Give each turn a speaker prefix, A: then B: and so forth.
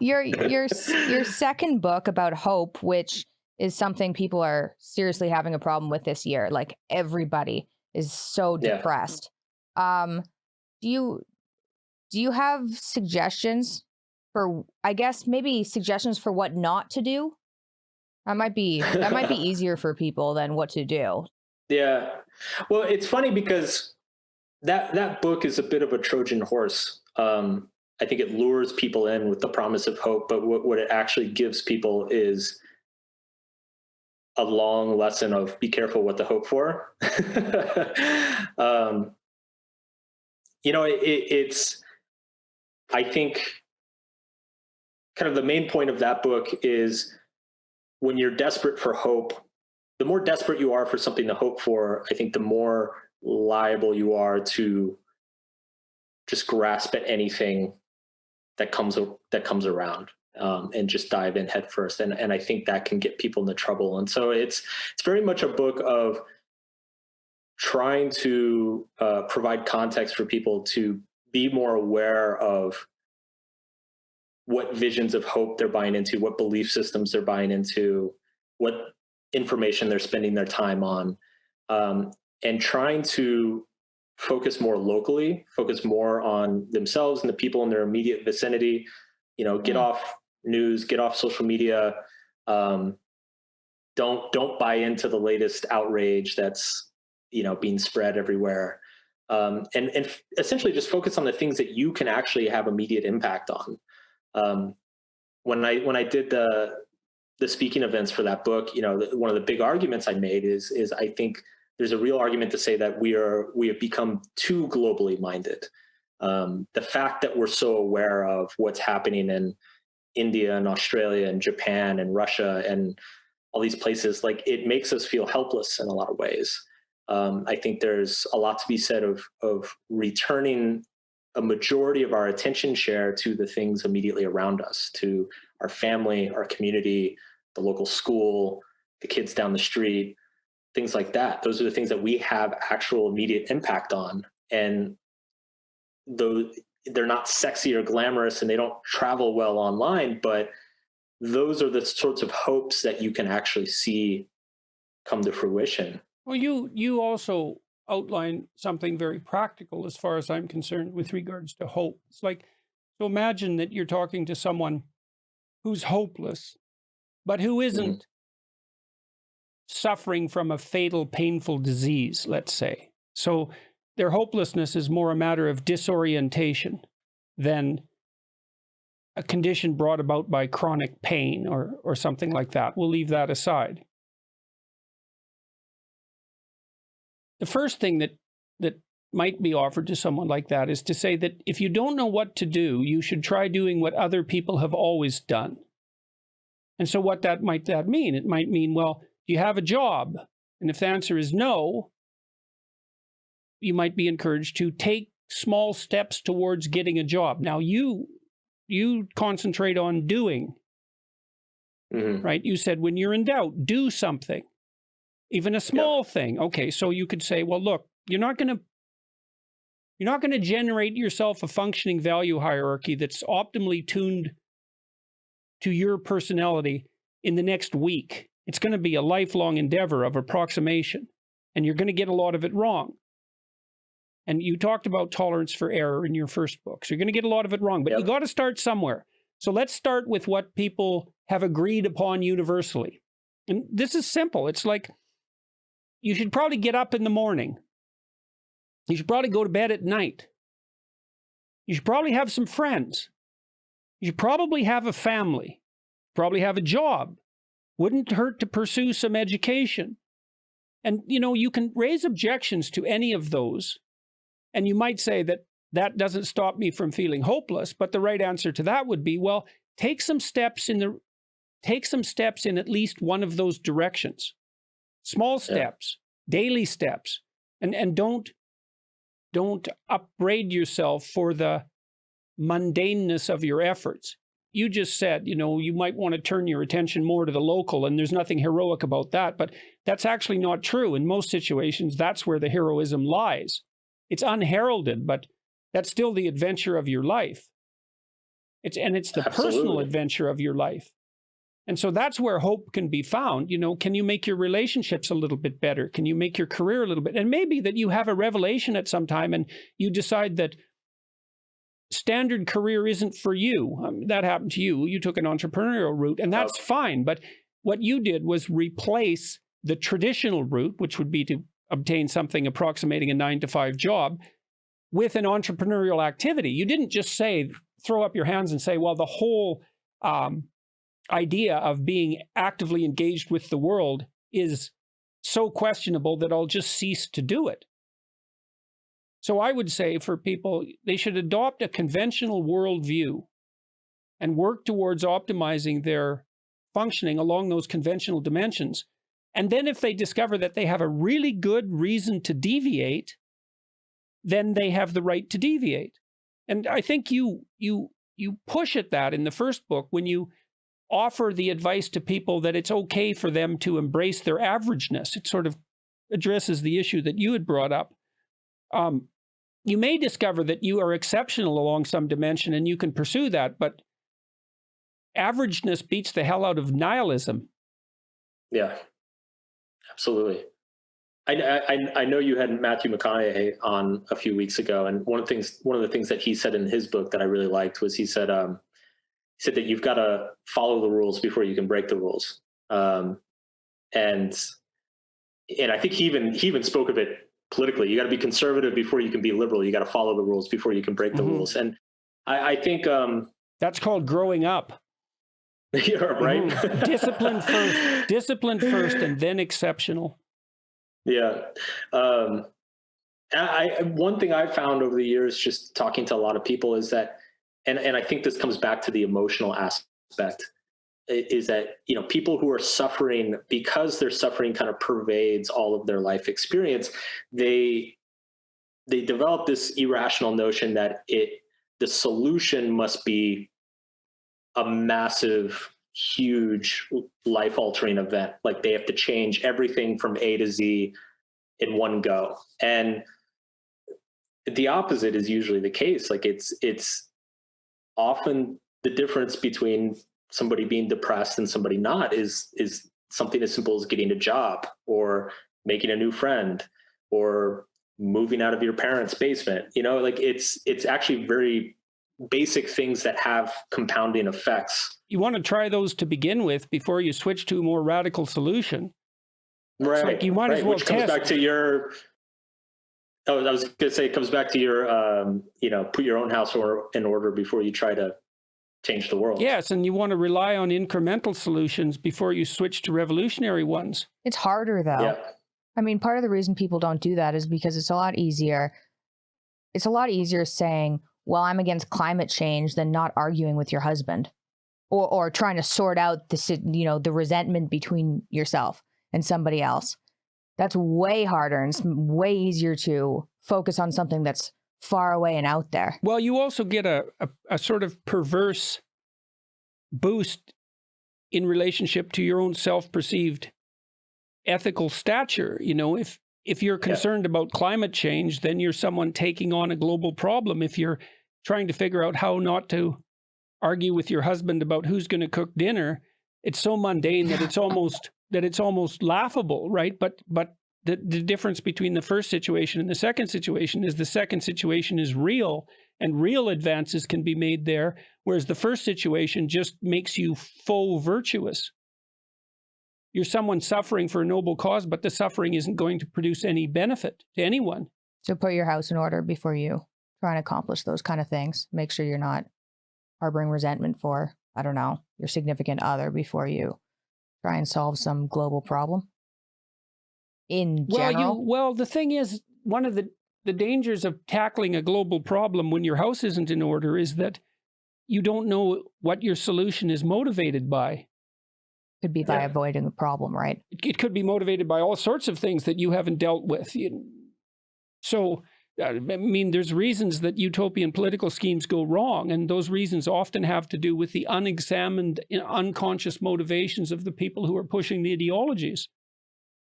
A: Your second book about hope, which is something people are seriously having a problem with this year. Like everybody is so
B: Yeah.
A: depressed. Um, do you do you have suggestions for, I guess maybe suggestions for what not to do? That might be easier for people than what to do.
B: Yeah. Well, it's funny because that book is a bit of a Trojan horse. I think it lures people in with the promise of hope, but what it actually gives people is a long lesson of be careful what to hope for. um, it's, I think, kind of the main point of that book is when you're desperate for hope, the more desperate you are for something to hope for, I think the more liable you are to just grasp at anything that comes around, and just dive in head first. And I think that can get people into trouble. And so it's very much a book of trying to provide context for people to be more aware of what visions of hope they're buying into, what belief systems they're buying into, what information they're spending their time on, and trying to focus more locally, focus more on themselves and the people in their immediate vicinity. Get
A: Mm.
B: off news, get off social media. Um, don't buy into the latest outrage that's being spread everywhere. And essentially just focus on the things that you can actually have immediate impact on. Um, when I did the speaking events for that book, one of the big arguments I made is I think there's a real argument to say that we have become too globally minded. The fact that we're so aware of what's happening in India and Australia and Japan and Russia and all these places, like it makes us feel helpless in a lot of ways. I think there's a lot to be said of returning a majority of our attention share to the things immediately around us, to our family, our community, the local school, the kids down the street, things like that. Those are the things that we have actual immediate impact on. And though they're not sexy or glamorous and they don't travel well online, but those are the sorts of hopes that you can actually see come to fruition.
C: Well, you also outline something very practical as far as I'm concerned with regards to hope. It's like, so imagine that you're talking to someone who's hopeless, but who
B: Mhm.
C: isn't suffering from a fatal, painful disease, let's say. So their hopelessness is more a matter of disorientation than a condition brought about by chronic pain or something like that. We'll leave that aside. The first thing that might be offered to someone like that is to say that if you don't know what to do, you should try doing what other people have always done. And so what might that mean? It might mean, well, do you have a job? And if the answer is no, you might be encouraged to take small steps towards getting a job. Now you concentrate on doing,
B: Mhm.
C: right? You said when you're in doubt, do something. Even a small thing. Okay, so you could say, well, look, you're not going to generate yourself a functioning value hierarchy that's optimally tuned to your personality in the next week. It's going to be a lifelong endeavor of approximation, and you're going to get a lot of it wrong. And you talked about tolerance for error in your first book. So you're going to get a lot of it wrong, but you got to start somewhere. So let's start with what people have agreed upon universally. And this is simple. It's like, you should probably get up in the morning. You should probably go to bed at night. You should probably have some friends. You should probably have a family. Probably have a job. Wouldn't hurt to pursue some education. And, you can raise objections to any of those. And you might say that doesn't stop me from feeling hopeless. But the right answer to that would be, well, take some steps in at least one of those directions. Small steps, daily steps, and don't upbraid yourself for the mundaneness of your efforts. You just said, you might want to turn your attention more to the local, and there's nothing heroic about that, but that's actually not true. In most situations, that's where the heroism lies. It's unheralded, but that's still the adventure of your life. It's the personal
B: Absolutely.
C: adventure of your life. And so that's where hope can be found. Can you make your relationships a little bit better? Can you make your career a little bit? And maybe that you have a revelation at some time and you decide that standard career isn't for you. That happened to you. You took an entrepreneurial route, and that's fine. But what you did was replace the traditional route, which would be to obtain something approximating a 9-to-5 job, with an entrepreneurial activity. You didn't just throw up your hands and say, well, the whole idea of being actively engaged with the world is so questionable that I'll just cease to do it. So I would say for people, they should adopt a conventional worldview and work towards optimizing their functioning along those conventional dimensions. And then if they discover that they have a really good reason to deviate, then they have the right to deviate. And I think you push at that in the first book when you offer the advice to people that it's okay for them to embrace their averageness. It sort of addresses the issue that you had brought up. You may discover that you are exceptional along some dimension and you can pursue that, but averageness beats the hell out of nihilism.
B: Yeah, absolutely. I know you had Matthew McConaughey on a few weeks ago, and one of the things that he said in his book that I really liked was he said that you've got to follow the rules before you can break the rules, and I think he even spoke of it politically. You got to be conservative before you can be liberal. You got to follow the rules before you can break the rules, and I think
C: that's called growing up.
B: Yeah, right.
C: Discipline first, and then exceptional.
B: Yeah. One thing I've found over the years, just talking to a lot of people, is that, and I think this comes back to the emotional aspect, is that, people who are suffering, because their suffering kind of pervades all of their life experience, they develop this irrational notion that the solution must be a massive, huge, life-altering event. Like they have to change everything from A to Z in one go. And the opposite is usually the case. Like it's often the difference between somebody being depressed and somebody not is something as simple as getting a job or making a new friend or moving out of your parents' basement. Like it's actually very basic things that have compounding effects.
C: You want to try those to begin with before you switch to a more radical solution.
B: Right.
C: Like you might as well
B: Which comes back to your, I was going to say, it comes back to your, put your own house in order before you try to change the world.
C: Yes, and you want to rely on incremental solutions before you switch to revolutionary ones.
A: It's harder, though.
B: Yeah.
A: I mean, part of the reason people don't do that is because it's a lot easier. It's a lot easier saying, well, I'm against climate change than not arguing with your husband or trying to sort out the resentment between yourself and somebody else. That's way harder, and it's way easier to focus on something that's far away and out there. Well,
C: you also get a sort of perverse boost in relationship to your own self-perceived ethical stature. If you're concerned about climate change, then you're someone taking on a global problem. If you're trying to figure out how not to argue with your husband about who's going to cook dinner, it's so mundane that it's almost laughable, right? But the difference between the first situation and the second situation is the second situation is real, and real advances can be made there, whereas the first situation just makes you faux virtuous. You're someone suffering for a noble cause, but the suffering isn't going to produce any benefit to anyone.
A: So put your house in order before you try and accomplish those kind of things. Make sure you're not harboring resentment for, I don't know, your significant other before you try and solve some global problem. In general?
C: Well, the thing is, one of the dangers of tackling a global problem when your house isn't in order is that you don't know what your solution is motivated by.
A: Could be by avoiding the problem, right?
C: It could be motivated by all sorts of things that you haven't dealt with. So, I mean, there's reasons that utopian political schemes go wrong, and those reasons often have to do with the unexamined, unconscious motivations of the people who are pushing the ideologies.